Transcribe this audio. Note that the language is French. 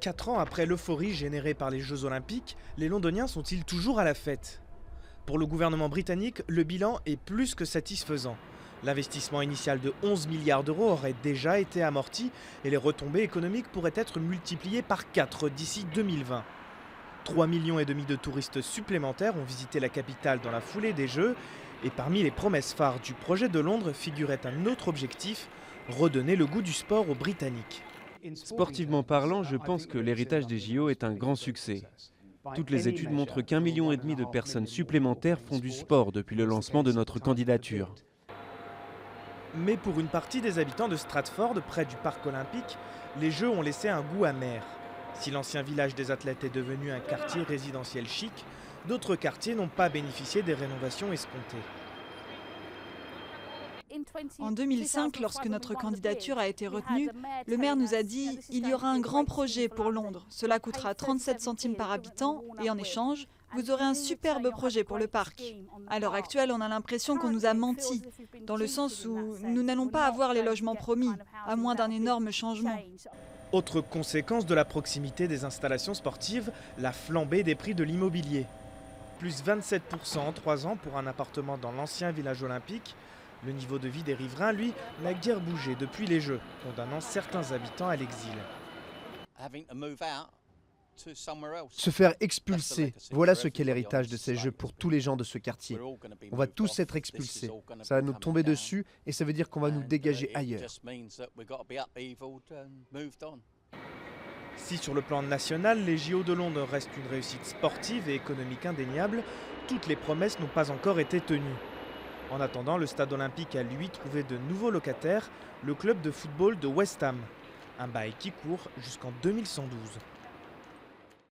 4 ans après l'euphorie générée par les Jeux Olympiques, les Londoniens sont-ils toujours à la fête? Pour le gouvernement britannique, le bilan est plus que satisfaisant. L'investissement initial de 11 milliards d'euros aurait déjà été amorti et les retombées économiques pourraient être multipliées par 4 d'ici 2020. 3,5 millions de touristes supplémentaires ont visité la capitale dans la foulée des Jeux et parmi les promesses phares du projet de Londres figurait un autre objectif, redonner le goût du sport aux Britanniques. Sportivement parlant, je pense que l'héritage des JO est un grand succès. Toutes les études montrent qu'1,5 million de personnes supplémentaires font du sport depuis le lancement de notre candidature. Mais pour une partie des habitants de Stratford, près du parc olympique, les Jeux ont laissé un goût amer. Si l'ancien village des athlètes est devenu un quartier résidentiel chic, d'autres quartiers n'ont pas bénéficié des rénovations escomptées. En 2005, lorsque notre candidature a été retenue, le maire nous a dit « Il y aura un grand projet pour Londres. Cela coûtera 37 centimes par habitant et en échange, vous aurez un superbe projet pour le parc. » À l'heure actuelle, on a l'impression qu'on nous a menti, dans le sens où nous n'allons pas avoir les logements promis, à moins d'un énorme changement. Autre conséquence de la proximité des installations sportives, la flambée des prix de l'immobilier. Plus 27% en 3 ans pour un appartement dans l'ancien village olympique. Le niveau de vie des riverains, lui, n'a guère bougé depuis les Jeux, condamnant certains habitants à l'exil. Se faire expulser, voilà ce qu'est l'héritage de ces Jeux pour tous les gens de ce quartier. On va tous être expulsés. Ça va nous tomber dessus et ça veut dire qu'on va nous dégager ailleurs. Si sur le plan national, les JO de Londres restent une réussite sportive et économique indéniable, toutes les promesses n'ont pas encore été tenues. En attendant, le stade olympique a lui trouvé de nouveaux locataires, le club de football de West Ham. Un bail qui court jusqu'en 2112.